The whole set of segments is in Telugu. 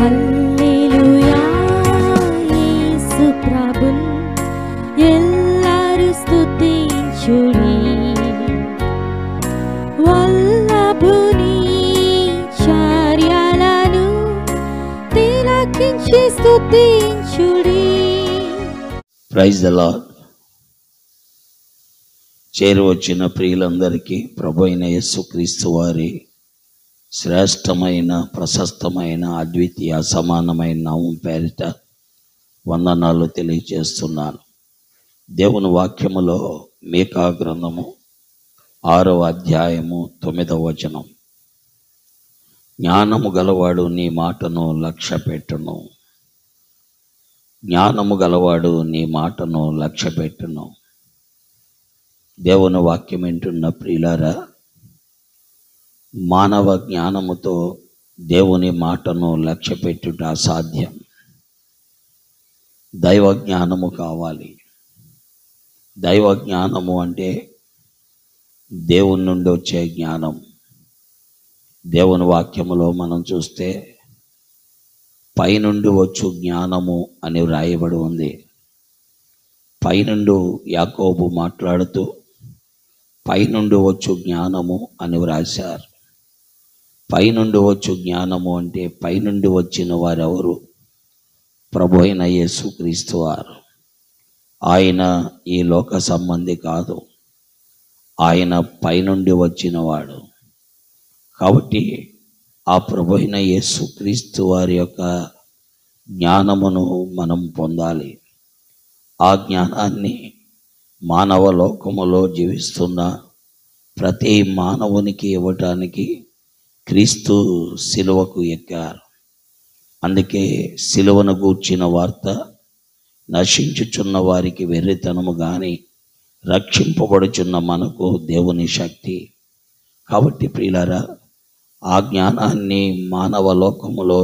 హల్లెలూయా యేసు ప్రభున్ ఎల్లరు స్తుతించుడి. వల్లభుని చర్యలను తిలకించి స్తుతించుడి. Praise the lord. చేరువచ్చిన ప్రియులందరికీ ప్రభు అయిన యేసుక్రీస్తు వారి శ్రేష్టమైన, ప్రశస్తమైన, అద్వితీయ, అసమానమైన నామం పేరిట వందనాలు తెలియజేస్తున్నాను. దేవుని వాక్యములో మీకా గ్రంథము 6వ అధ్యాయము 9వ వచనం. జ్ఞానము గలవాడు నీ మాటను లక్ష్యపెట్టును. జ్ఞానము గలవాడు నీ మాటను లక్ష్యపెట్టును. దేవుని వాక్యం వింటున్న ప్రియులారా, మానవ జ్ఞానముతో దేవుని మాటను లక్ష్యపెట్టుట అసాధ్యం. దైవ జ్ఞానము కావాలి. దైవ జ్ఞానము అంటే దేవుని నుండి వచ్చే జ్ఞానం. దేవుని వాక్యములో మనం చూస్తే పైనుండి వచ్చు జ్ఞానము అని వ్రాయబడి ఉంది. పైనుండి యాకోబు మాట్లాడుతూ పైనుండి వచ్చు జ్ఞానము అని వ్రాశారు. పైనుండి వచ్చు జ్ఞానము అంటే పైనుండి వచ్చిన వారెవరు? ప్రభు అయిన యేసుక్రీస్తు వారు. ఆయన ఈ లోక సంబంధి కాదు, ఆయన పైనుండి వచ్చినవాడు. కాబట్టి ఆ ప్రభు అయిన యేసుక్రీస్తు వారి యొక్క జ్ఞానమును మనం పొందాలి. ఆ జ్ఞానాన్ని మానవ లోకములో జీవిస్తున్న ప్రతి మానవునికి ఇవ్వటానికి క్రీస్తు సిలువకు ఎక్కారు. అందుకే సిలువను గూర్చిన వార్త నశించుచున్న వారికి వెర్రితనము గాని రక్షింపబడుచున్న మనకు దేవుని శక్తి. కాబట్టి ప్రియులారా, ఆ జ్ఞానాన్ని మానవ లోకములో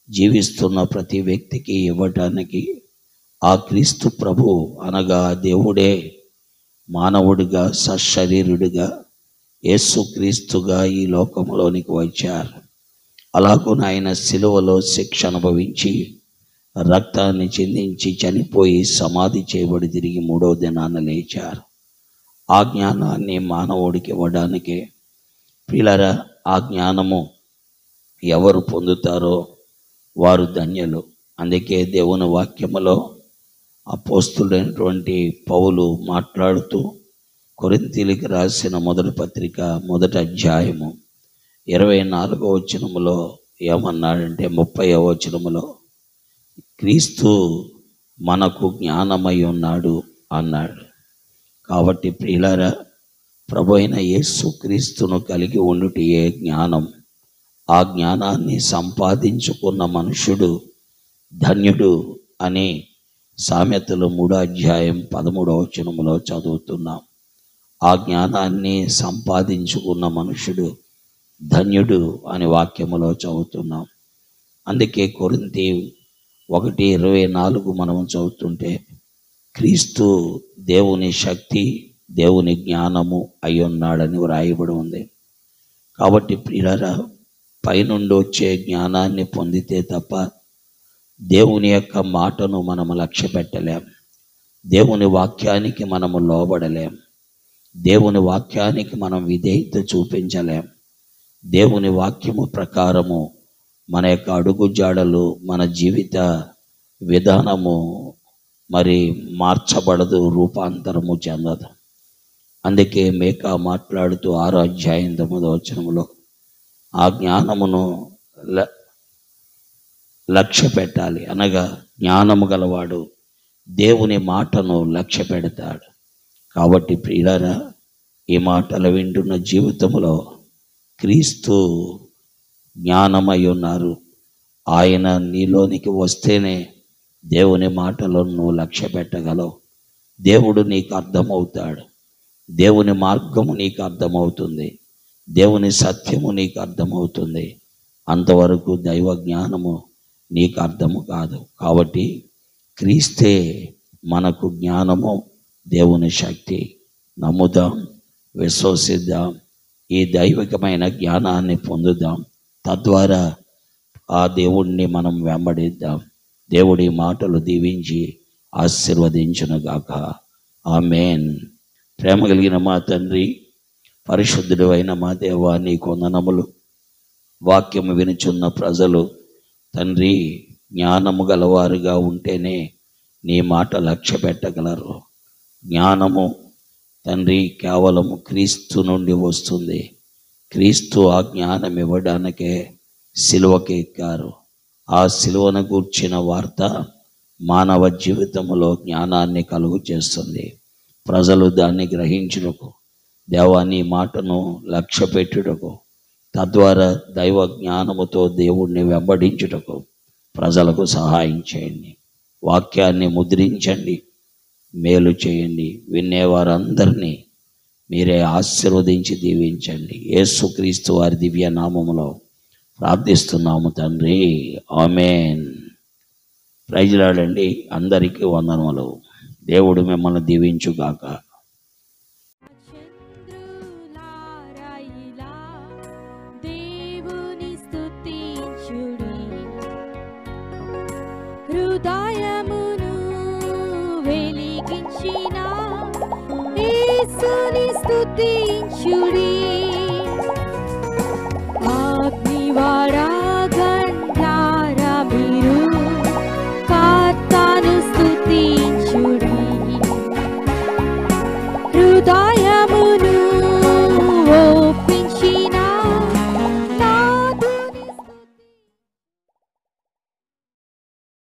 జీవిస్తున్న ప్రతి వ్యక్తికి ఇవ్వటానికి ఆ క్రీస్తు ప్రభు అనగా దేవుడే మానవుడిగా, సశరీరుడిగా, యేసుక్రీస్తుగా ఈ లోకంలోనికి వచ్చారు. అలాగున ఆయన సిలువలో శిక్ష అనుభవించి రక్తాన్ని చిందించి చనిపోయి సమాధి చేయబడి తిరిగి 3వ దినాన లేచారు. ఆ జ్ఞానాన్ని మానవుడికి ఇవ్వడానికే ప్రియులారా, ఆ జ్ఞానము ఎవరు పొందుతారో వారు ధన్యులు. అందుకే దేవుని వాక్యములో అపోస్తుడైనటువంటి పౌలు మాట్లాడుతూ కొరింథీయులకు రాసిన మొదటి పత్రిక 1వ అధ్యాయము 24వ వచనములో ఏమన్నాడంటే 30వ వచనములో క్రీస్తు మనకు జ్ఞానమై ఉన్నాడు అన్నాడు. కాబట్టి ప్రియులారా, ప్రభు అయిన యేసుక్రీస్తును కలిగి ఉండుటయే జ్ఞానం. ఆ జ్ఞానాన్ని సంపాదించుకున్న మనుషుడు ధన్యుడు అని సామెతలు 3వ అధ్యాయం 13వ వచనములో చదువుతున్నాం. ఆ జ్ఞానాన్ని సంపాదించుకున్న మనుషుడు ధన్యుడు అని వాక్యములో చదువుతున్నాం. అందుకే కొరింథీ 1:24 మనం చదువుతుంటే క్రీస్తు దేవుని శక్తి, దేవుని జ్ఞానము అయి ఉన్నాడని వ్రాయబడి ఉంది. కాబట్టి ప్రియులారా, పైనుండి వచ్చే జ్ఞానాన్ని పొందితే తప్ప దేవుని యొక్క మాటను మనము లక్ష్య పెట్టలేం. దేవుని వాక్యానికి మనము లోబడలేం. దేవుని వాక్యానికి మనం విధేయత చూపించలేం. దేవుని వాక్యము ప్రకారము మన యొక్క అడుగుజాడలు, మన జీవిత విధానము మరి మార్చబడదు, రూపాంతరము చెందదు. అందుకే మీకా మాట్లాడుతూ 6వ అధ్యాయం 9వ వచనములో ఆ జ్ఞానమును లక్ష్య పెట్టాలి. అనగా జ్ఞానము గలవాడు దేవుని మాటను లక్ష్య పెడతాడు. కాబట్టి ప్రియులారా, ఈ మాటలు వింటున్న జీవితంలో క్రీస్తు జ్ఞానమై ఉన్నారు. ఆయన నీలోనికి వస్తేనే దేవుని మాటలను నువ్వు లక్ష్య పెట్టగలవు. దేవుడు నీకు అర్థమవుతాడు. దేవుని మార్గము నీకు అర్థమవుతుంది. దేవుని సత్యము నీకు అర్థమవుతుంది. అంతవరకు దైవ జ్ఞానము నీకు అర్థము కాదు. కాబట్టి క్రీస్తే మనకు జ్ఞానము, దేవుని శక్తి. నమ్ముదాం, విశ్వసిద్దాం, ఈ దైవికమైన జ్ఞానాన్ని పొందుదాం. తద్వారా ఆ దేవుణ్ణి మనం వెంబడిద్దాం. దేవుడి మాటలు దీవించి ఆశీర్వదించునుగాక. ఆమేన్. ప్రేమ కలిగిన మా తండ్రి, పరిశుద్ధుడు అయిన మా దేవా, నీకు వందనములు. వాక్యము వినుచున్న ప్రజలు తండ్రి జ్ఞానము గలవారుగా ఉంటేనే నీ మాట లక్ష్య పెట్టగలరు. జ్ఞానము తండ్రి కేవలము క్రీస్తు నుండి వస్తుంది. క్రీస్తు ఆ జ్ఞానం ఇవ్వడానికే సిలువకి ఎక్కారు. ఆ సిలువను గూర్చిన వార్త మానవ జీవితంలో జ్ఞానాన్ని కలుగు చేస్తుంది. ప్రజలు దాన్ని గ్రహించుటకు, దేవాని మాటను లక్ష్య పెట్టుటకు, తద్వారా దైవ జ్ఞానముతో దేవుణ్ణి వెంబడించుటకు ప్రజలకు సహాయం చేయండి. వాక్యాన్ని ముద్రించండి, మేలు చేయండి. వినేవారందరినీ మీరే ఆశీర్వదించి దీవించండి. యేసుక్రీస్తు వారి దివ్య నామములో ప్రార్థిస్తున్నాము తండ్రి. ఆమేన్. ప్రైజ్లాడండి. అందరికీ వందనములు. దేవుడు మిమ్మల్ని దీవించుగాక. చంద్రులారాయిలా దేవుని స్తుతించుడి, హృదయమును వెలిగించిన యేసుని స్తుతించుడి.